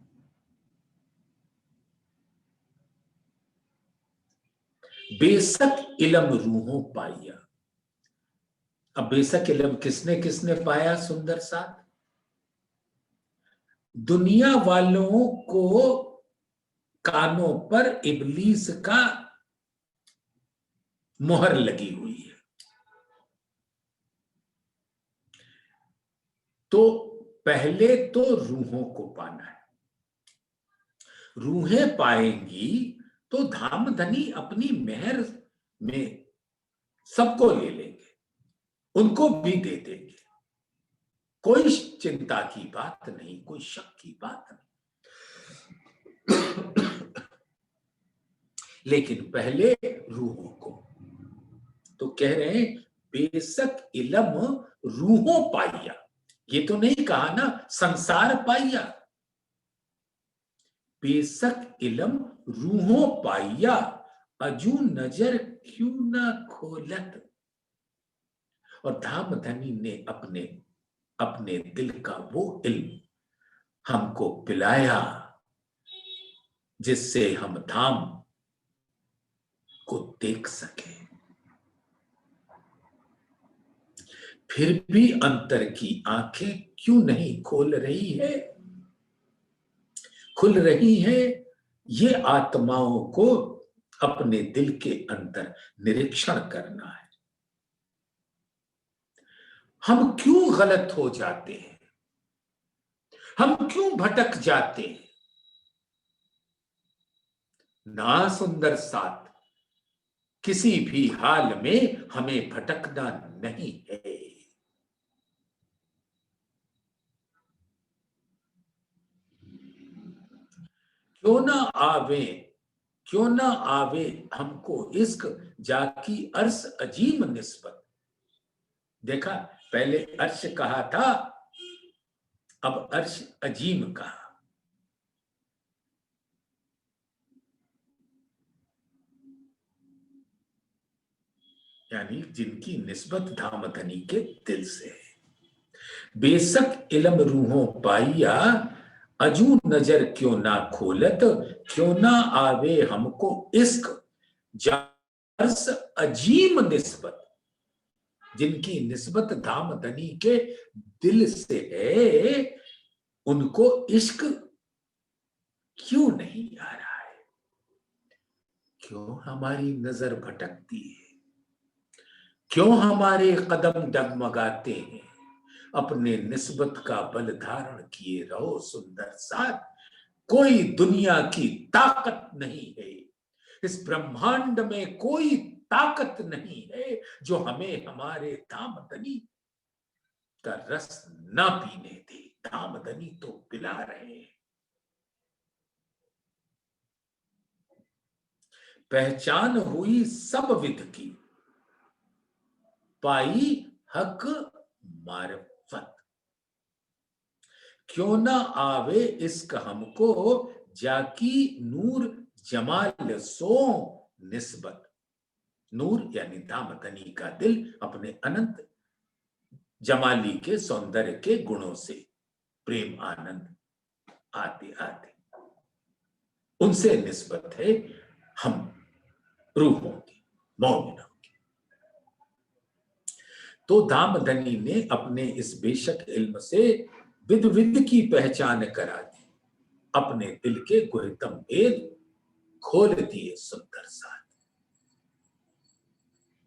बेशक इलम रूहों पाया। अब बेशक इलम किसने किसने पाया सुंदर साथ? दुनिया वालों को कानों पर इब्लीस का मोहर लगी हुई है। तो पहले तो रूहों को पाना है, रूहें पाएंगी तो धामधनी अपनी मेहर में सबको ले लेंगे, उनको भी दे देंगे। कोई चिंता की बात नहीं, कोई शक की बात नहीं। लेकिन पहले रूहों को, तो कह रहे हैं बेशक इलम रूहों पाइया। ये तो नहीं कहा ना संसार पाइया, बेशक इलम रूहों पाइया, अजू नजर क्यों ना खोलत। और धामधनी ने अपने अपने दिल का वो इल्म हमको पिलाया जिससे हम धाम को देख सके। फिर भी अंतर की आंखें क्यों नहीं खोल रही है? खुल रही है। ये आत्माओं को अपने दिल के अंदर निरीक्षण करना है। हम क्यों गलत हो जाते हैं? हम क्यों भटक जाते हैं? ना सुंदर साथ, किसी भी हाल में हमें भटकना नहीं है। क्यों ना आवे, क्यों ना आवे हमको इश्क, जाकी अर्श अजीम निस्बत। देखा, पहले अर्श कहा था, अब अर्श अजीम कहा। यानी जिनकी निस्बत धामधनी के दिल से है। बेशक इल्म रूहों पाइया, अजू नजर क्यों ना खोलत, क्यों ना आवे हमको इश्क, जार्स अजीम निस्बत। जिनकी निस्बत धामधनी के दिल से है, उनको इश्क क्यों नहीं आ रहा है? क्यों हमारी नजर भटकती है? क्यों हमारे कदम डगमगाते हैं? अपने निस्बत का बल धारण किए रहो सुंदर साथ, कोई दुनिया की ताकत नहीं है, इस ब्रह्मांड में कोई ताकत नहीं है जो हमें हमारे धामधनी का रस ना पीने दे। धामधनी तो पिला रहे हैं। पहचान हुई सब विध की, पाई हक मारफत। क्यों ना आवे इश्क हमको, जाकी नूर जमाल सो निस्बत। नूर यानी धामधनी का दिल अपने अनंत जमाली के सौंदर्य के गुणों से प्रेम आनंद आते आते उनसे निस्बत है हम रूहों की, मोमिनों की। तो धामधनी ने अपने इस बेशक इल्म से विद विद की पहचान करा दी, अपने दिल के गुह्यतम भेद खोल दिए सुंदर साथ।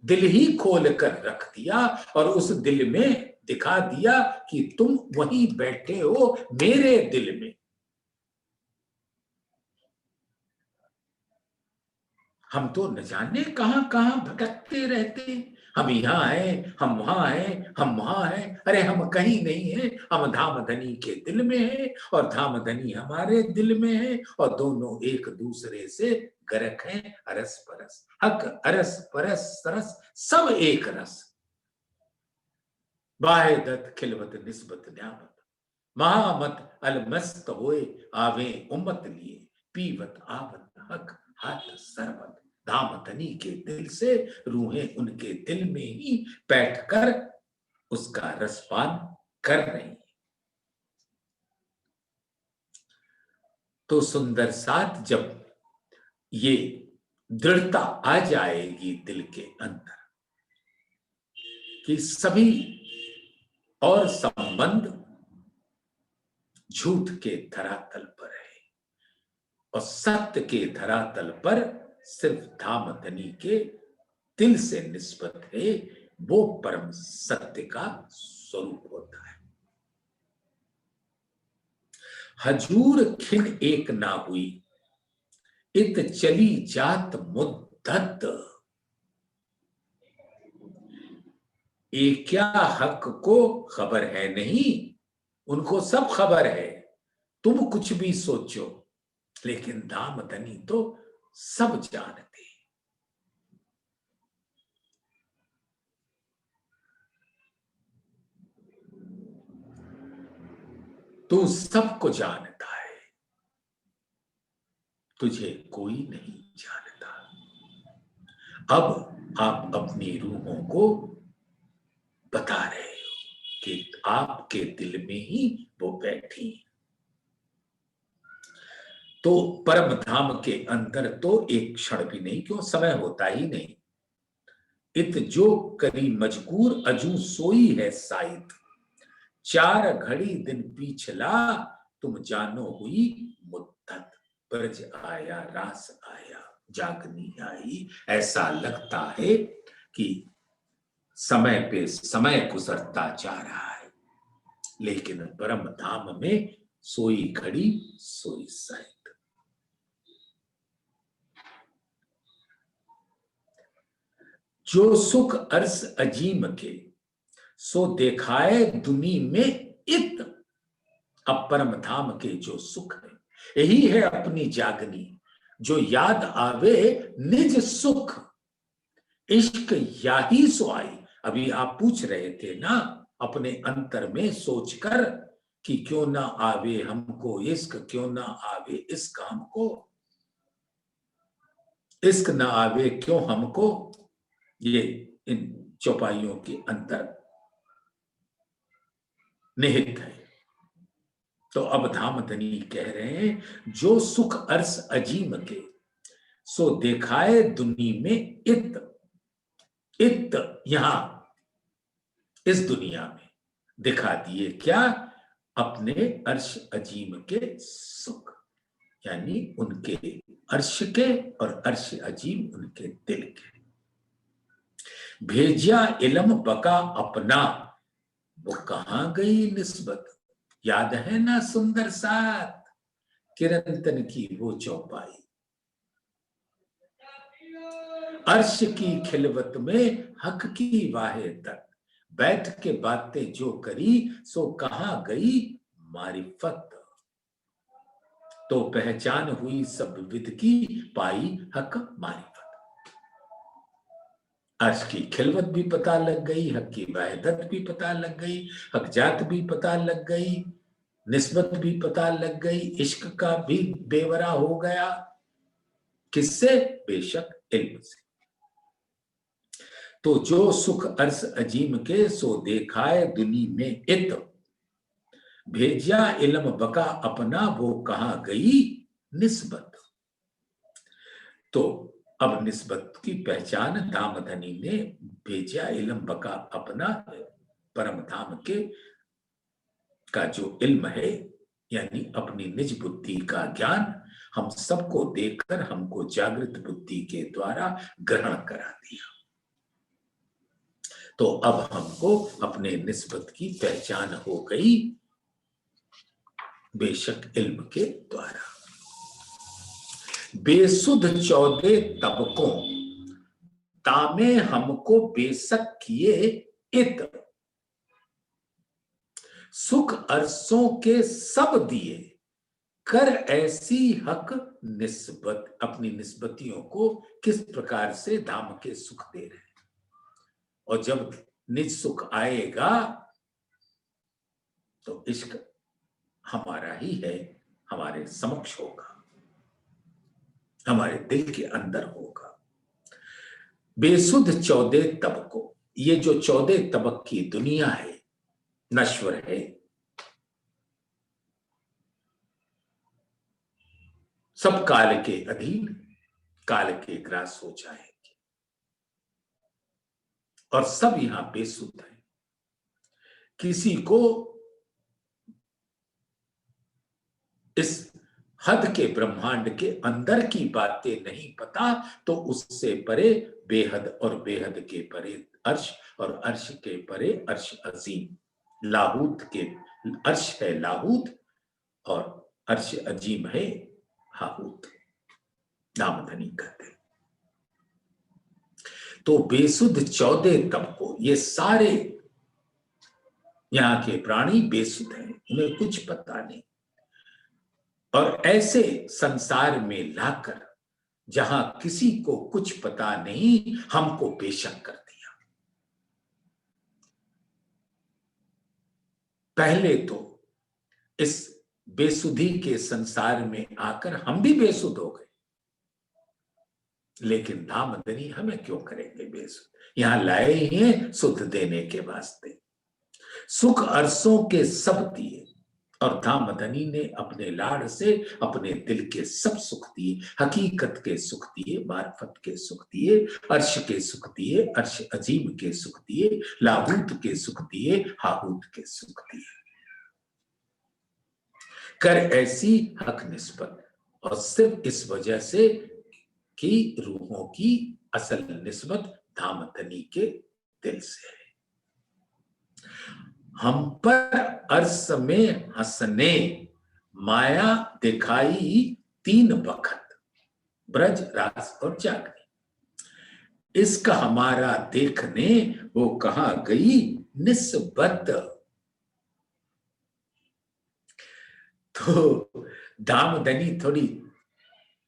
दिल ही खोल कर रख दिया और उस दिल में दिखा दिया कि तुम वहीं बैठे हो मेरे दिल में। हम तो न जाने कहां कहां भटकते रहते, हम यहाँ हैं, हम वहां हैं, हम वहां हैं। अरे हम कहीं नहीं है, हम धामधनी के दिल में है और धामधनी हमारे दिल में है और दोनों एक दूसरे से गरक हैं अरस परस। हक अरस परस सरस सब एक रस। वाहिदत खिलवत निस्बत न्यामत, महामत अलमस्त होए आवे उम्मत लिए, पीवत आवत हक हाथ सरबत। धामधनी के दिल से रूहें उनके दिल में ही बैठकर उसका रसपान कर रही हैं। तो सुंदर साथ जब ये दृढ़ता आ जाएगी दिल के अंदर कि सभी और संबंध झूठ के धरातल पर है और सत्य के धरातल पर सिर्फ धामधनी के दिल से निस्बत है, वो परम सत्य का स्वरूप होता है। हजूर खिन एक ना हुई, इत चली जात मुद्दत। एक क्या हक को खबर है नहीं, उनको सब खबर है। तुम कुछ भी सोचो, लेकिन धामधनी तो सब जानते। तू सबको जानता है, तुझे कोई नहीं जानता। अब आप अपनी रूहों को बता रहे हो कि आपके दिल में ही वो बैठी। तो परम धाम के अंदर तो एक क्षण भी नहीं, क्यों, समय होता ही नहीं। इत जो करी मजकूर अजू सोई है साइत, चार घड़ी दिन पीछला तुम जानो हुई मुद्दत। ब्रज आया रास आया जागनी आई, ऐसा लगता है कि समय पे समय गुजरता जा रहा है, लेकिन परम धाम में सोई घड़ी सोई साइत। जो सुख अर्स अजीम के, सो देखाए दुनी में इत। अब परम धाम के जो सुख है, यही है अपनी जागनी, जो याद आवे निज सुख, इश्क या ही सो आई। अभी आप पूछ रहे थे ना, अपने अंतर में सोचकर कि क्यों ना आवे हमको इश्क, क्यों ना आवे इश्क हमको, इश्क ना आवे क्यों हमको, ये इन चौपाइयों के अंदर निहित है। तो अब धामधनी कह रहे हैं, जो सुख अर्श अजीम के, सो देखाए दुनी में इत। इत यहां इस दुनिया में दिखा दिए क्या, अपने अर्श अजीम के सुख, यानी उनके अर्श के, और अर्श अजीम उनके दिल के। भेजिया इलम बका अपना, वो कहां गई निस्बत। याद है ना सुंदर साथ, किरंतन की वो चौपाई, अर्श की खिलवत में हक की वाहे तक, बैठ के बातें जो करी, सो कहां गई मारिफत। तो पहचान हुई सब विद की, पाई हक मारिफत। अर्श की खिलवत भी पता लग गई, हक की वाहिदत भी पता लग गई, हक जात भी पता लग गई, निस्बत भी पता लग गई, इश्क का भी बेवरा हो गया। किससे? बेशक इल्म से। तो जो सुख अर्श अजीम के, सो देखाए दुनी में इत। भेजिया इल्म बका अपना, वो कहां गई निस्बत। तो अब निस्बत की पहचान धामधनी ने भेजिया इल्म बका अपना, परम धाम के का जो इल्म है, यानी अपनी निज बुद्धि का ज्ञान, हम सबको देखकर हमको जागृत बुद्धि के द्वारा ग्रहण करा दिया। तो अब हमको अपने निस्बत की पहचान हो गई, बेशक इल्म के द्वारा। बेसुध 14 तबकों, तामे हमको बेशक किए इत। सुख अरसों के सब दिए, कर ऐसी हक निस्बत। अपनी निस्बतियों को किस प्रकार से धाम के सुख दे रहे हैं, और जब निज सुख आएगा तो इश्क हमारा ही है, हमारे समक्ष होगा, हमारे दिल के अंदर होगा। बेसुध 14 तबकों, ये जो 14 तबक की दुनिया है, नश्वर है, सब काल के अधीन, काल के ग्रास हो जाएंगे, और सब यहां बेसुध है। किसी को इस हद के ब्रह्मांड के अंदर की बातें नहीं पता, तो उससे परे बेहद, और बेहद के परे अर्श, और अर्श के परे अर्श अजीम। लाहूत के अर्श है लाहूत, और अर्श अजीम है हाहूत, नामधनी कहते हैं। तो बेसुध 14 तबकों, ये सारे यहां के प्राणी बेसुध हैं, उन्हें कुछ पता नहीं, और ऐसे संसार में लाकर जहां किसी को कुछ पता नहीं, हमको बेशक कर दिया। पहले तो इस बेसुधी के संसार में आकर हम भी बेसुध हो गए, लेकिन धामधनी हमें क्यों करेंगे बेसुध, यहां लाए ही हैं सुध देने के वास्ते। सुख अरसों के सब दिए, और धामधनी ने अपने लाड़ से अपने दिल के सब सुख दिए, हकीकत के सुख दिए, मार्फत के सुख दिए, अर्श के सुख दिए, अर्श अजीम के सुख दिए, लाहूत के सुख दिए, हाहूत के सुख दिए। कर ऐसी हक निस्बत, और सिर्फ इस वजह से कि रूहों की असल निस्बत धामधनी के दिल से है। हम पर अर्श में हंसने, माया दिखाई 3 बखत, ब्रज रास और जागने। इसका हमारा देखने, वो कहां गई निस्बत। तो धामधनी थोड़ी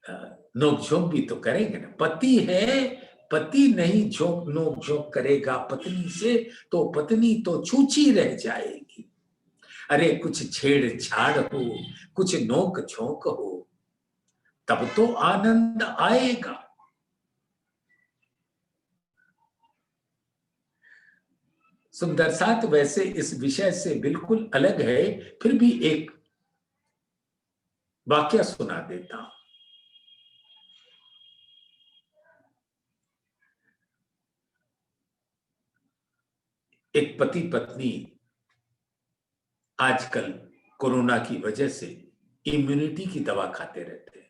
नोक-झोंक भी तो करेंगे ना। पति है, पति नहीं नोक-झोंक करेगा पत्नी से तो पत्नी तो छूछी रह जाएगी। अरे कुछ छेड़-छाड़ हो, कुछ नोक-झोंक हो, तब तो आनंद आएगा। सुंदर साथ वैसे इस विषय से बिल्कुल अलग है, फिर भी एक वाक्य सुना देता हूं। एक पति पत्नी आजकल कोरोना की वजह से इम्यूनिटी की दवा खाते रहते हैं।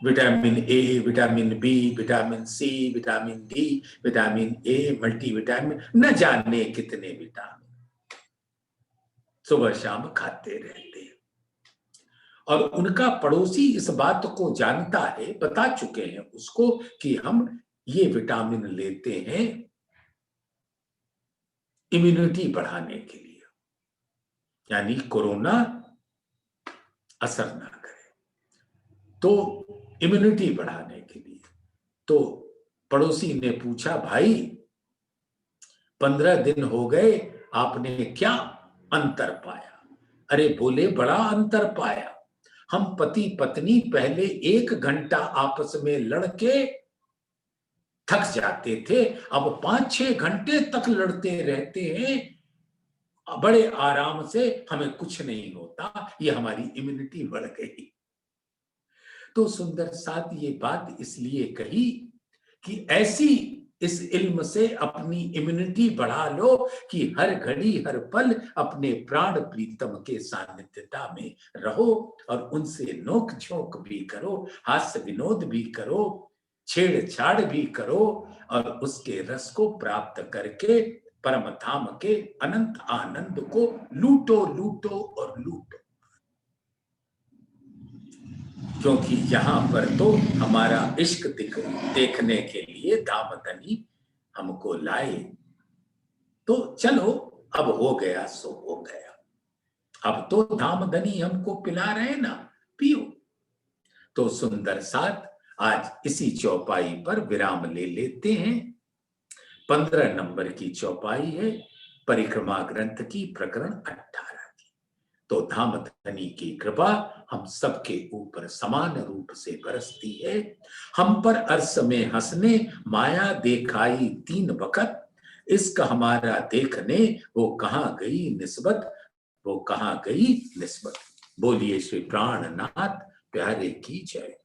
Vitamin A, vitamin B, vitamin C, vitamin D, vitamin A, multivitamin, न जाने कितने विटामिन सुबह शाम खाते रहते हैं। और उनका पड़ोसी इस बात को जानता है, बता चुके हैं उसको कि हम ये विटामिन लेते हैं इम्यूनिटी बढ़ाने के लिए, यानी कोरोना असर ना करे, तो इम्यूनिटी बढ़ाने के लिए। तो पड़ोसी ने पूछा, भाई 15 दिन हो गए, आपने क्या अंतर पाया? अरे बोले, बड़ा अंतर पाया। हम पति पत्नी पहले 1 घंटा आपस में लड़के थक जाते थे, अब 5-6 घंटे तक लड़ते रहते हैं बड़े आराम से, हमें कुछ नहीं होता, ये हमारी इम्यूनिटी बढ़ गई। तो सुंदर साथ ये बात इसलिए कही कि ऐसी इस इल्म से अपनी इम्यूनिटी बढ़ा लो कि हर घड़ी हर पल अपने प्राण प्रीतम के सानिध्यता में रहो और उनसे नोक झोंक भी करो, हास्य विनोद भी करो, छेड़छाड़ भी करो और उसके रस को प्राप्त करके परम धाम के अनंत आनंद को लूटो लूटो और लूटो। क्योंकि यहां पर तो हमारा इश्क देखने के लिए धामधनी हमको लाए। तो चलो, अब हो गया सो हो गया, अब तो धामधनी हमको पिला रहे ना, पियो। तो सुंदर साथ आज इसी चौपाई पर विराम ले लेते हैं। 15 नंबर की चौपाई है परिक्रमा ग्रंथ की, प्रकरण 18 की। तो धामधनी की कृपा हम सबके ऊपर समान रूप से बरसती है। हम पर अर्स में हंसने माया देखाई 3 वक्त, इश्क हमारा देखने वो कहां गई निस्बत, वो कहां गई निस्बत। बोलिए श्री प्राणनाथ प्यारे की जय।